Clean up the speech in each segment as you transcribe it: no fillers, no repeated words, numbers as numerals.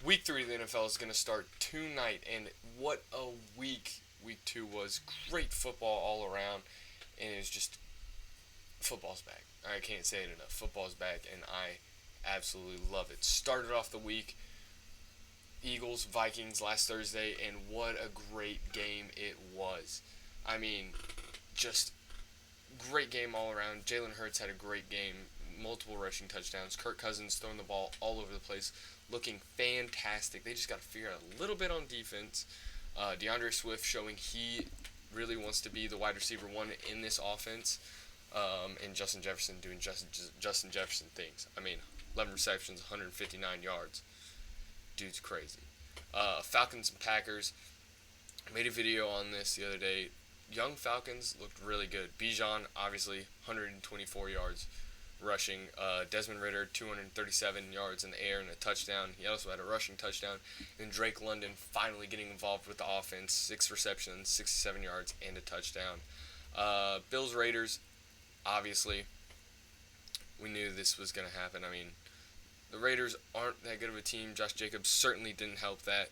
Week 3 of the NFL is going to start tonight, and what a week Week 2 was. Great football all around, and it's just football's back. I can't say it enough. Football's back, and I absolutely love it. Started off the week, Eagles, Vikings last Thursday, and what a great game it was. I mean, just great game all around. Jalen Hurts had a great game, multiple rushing touchdowns. Kirk Cousins throwing the ball all over the place, looking fantastic. They just got to figure out a little bit on defense. DeAndre Swift showing he really wants to be the wide receiver one in this offense. And Justin Jefferson doing Justin Jefferson things. I mean, 11 receptions, 159 yards. Dude's crazy. Falcons and Packers. Made a video on this the other day. Young Falcons looked really good. Bijan, obviously, 124 yards rushing. Desmond Ritter, 237 yards in the air and a touchdown. He also had a rushing touchdown. And Drake London finally getting involved with the offense. 6 receptions, 67 yards, and a touchdown. Bills Raiders, obviously, we knew this was going to happen. I mean, the Raiders aren't that good of a team. Josh Jacobs certainly didn't help that.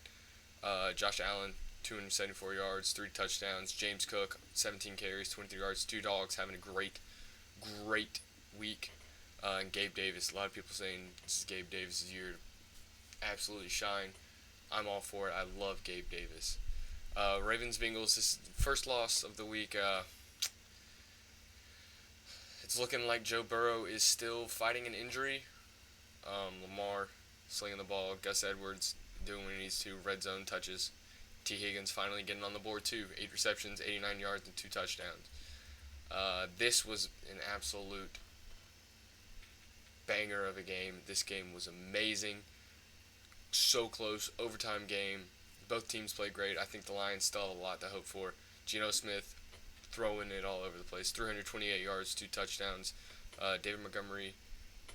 Josh Allen, 274 yards, 3 touchdowns. James Cook, 17 carries, 23 yards, 2 dogs, having a great week. And Gabe Davis, a lot of people saying this is Gabe Davis' year to absolutely shine. I'm all for it. I love Gabe Davis. Ravens Bengals, this is the first loss of the week. It's looking like Joe Burrow is still fighting an injury. Lamar slinging the ball. Gus Edwards doing what he needs to. Red zone touches. T. Higgins finally getting on the board too. 8 receptions, 89 yards, and 2 touchdowns. This was an absolute banger of a game. This game was amazing. So close. Overtime game. Both teams played great. I think the Lions still have a lot to hope for. Geno Smith throwing it all over the place. 328 yards, 2 touchdowns. David Montgomery,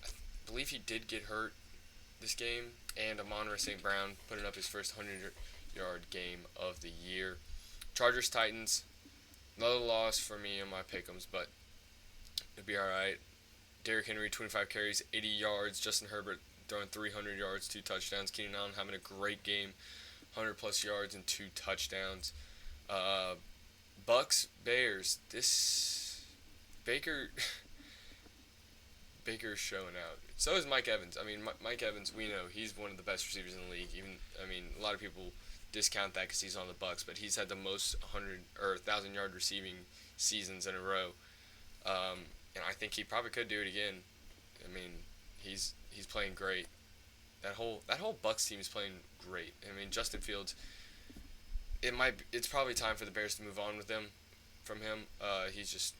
I believe he did get hurt this game. And Amon-Ra St. Brown putting up his first 100-yard game of the year. Chargers Titans, another loss for me in my pick'ems, but it'll be alright. Derrick Henry, 25 carries, 80 yards. Justin Herbert throwing 300 yards, 2 touchdowns. Keenan Allen having a great game, 100-plus yards and 2 touchdowns. Bucks Bears. This Baker's showing out. So is Mike Evans. I mean, Mike Evans, we know he's one of the best receivers in the league. A lot of people discount that because he's on the Bucks, but he's had the most 100 or 1,000-yard receiving seasons in a row. And I think he probably could do it again. I mean, he's playing great. That whole Bucks team is playing great. I mean, Justin Fields. It's probably time for the Bears to move on from him. He's just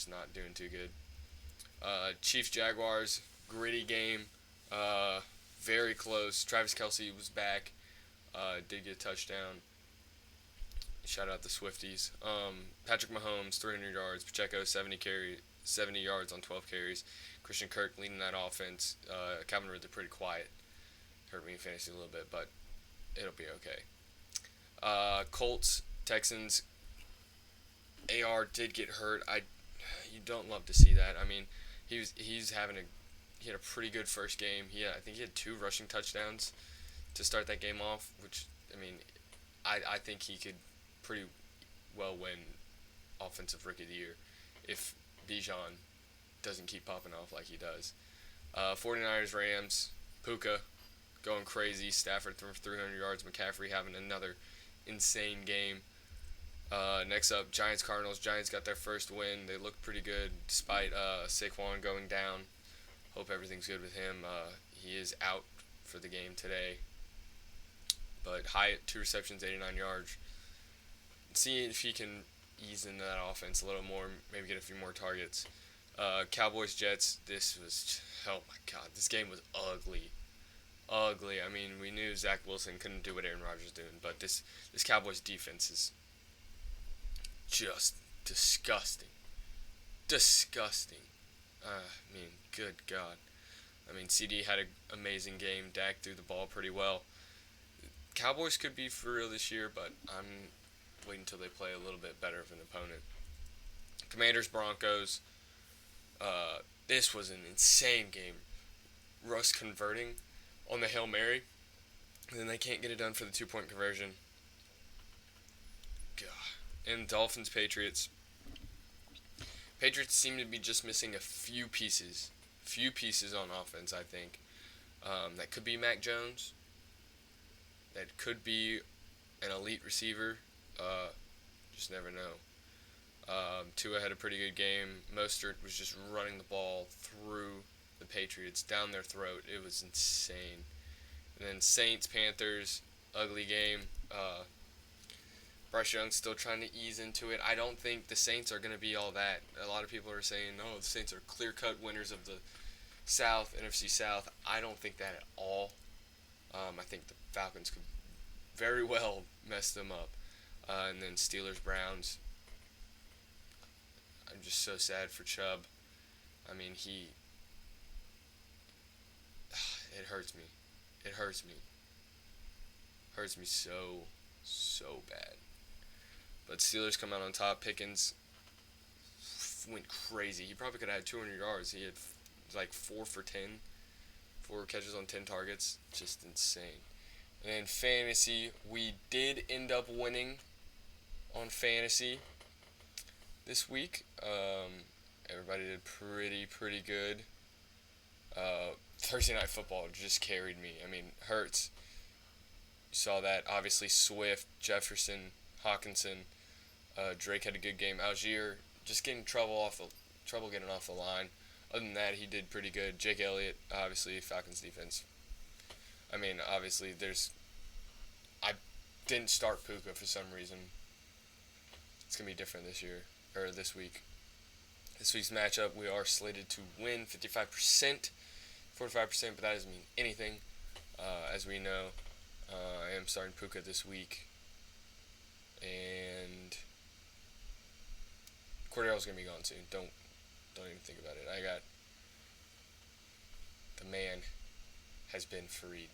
not doing too good. Chiefs Jaguars, gritty game. Very close. Travis Kelce was back. Did get a touchdown. Shout out the Swifties. Patrick Mahomes, 300 yards. Pacheco, 70 yards on 12 carries. Christian Kirk leading that offense. Calvin Ridley pretty quiet. Hurt me in fantasy a little bit, but it'll be okay. Colts, Texans. AR did get hurt. You don't love to see that. I mean, he had a pretty good first game. I think he had 2 rushing touchdowns to start that game off, which, I mean, I think he could pretty well win Offensive Rookie of the Year if Bijan doesn't keep popping off like he does. 49ers, Rams, Puka going crazy. Stafford throwing 300 yards. McCaffrey having another insane game. Next up, Giants, Cardinals. Giants got their first win. They looked pretty good despite Saquon going down. Hope everything's good with him. He is out for the game today. But Hyatt, 2 receptions, 89 yards. See if he can ease into that offense a little more, maybe get a few more targets. Cowboys, Jets, oh my God, this game was ugly. Ugly. I mean, we knew Zach Wilson couldn't do what Aaron Rodgers was doing, but this Cowboys defense is just disgusting. Disgusting. I mean, good God. I mean, CD had an amazing game. Dak threw the ball pretty well. Cowboys could be for real this year, but I'm waiting until they play a little bit better of an opponent. Commanders, Broncos. This was an insane game. Russ converting on the Hail Mary. And then they can't get it done for the 2 point conversion. God. And Dolphins, Patriots. Patriots seem to be just missing a few pieces. Few pieces on offense, I think. That could be Mac Jones. That could be an elite receiver. Just never know. Tua had a pretty good game. Mostert was just running the ball through the Patriots, down their throat. It was insane. And then Saints, Panthers, ugly game. Bryce Young's still trying to ease into it. I don't think the Saints are going to be all that. A lot of people are saying, no, the Saints are clear-cut winners of the South, NFC South. I don't think that at all. I think the Falcons could very well mess them up. And then Steelers, Browns. I'm just so sad for Chubb. I mean, it hurts me. It hurts me. Hurts me so, so bad. But Steelers come out on top. Pickens went crazy. He probably could have had 200 yards. He had like 4 for 10. 4 catches on 10 targets. Just insane. And in fantasy, we did end up winning on fantasy this week. Everybody did pretty good. Thursday Night Football just carried me. I mean, Hurts. You saw that. Obviously, Swift, Jefferson, Hawkinson. Drake had a good game. Algier just getting trouble getting off the line. Other than that, he did pretty good. Jake Elliott, obviously, Falcons defense. I mean, obviously, I didn't start Puka for some reason. It's gonna be different this week. This week's matchup, we are slated to win 55%, 45%, but that doesn't mean anything. As we know, I am starting Puka this week, and Cordell's gonna be gone soon. Don't even think about it. The man has been freed.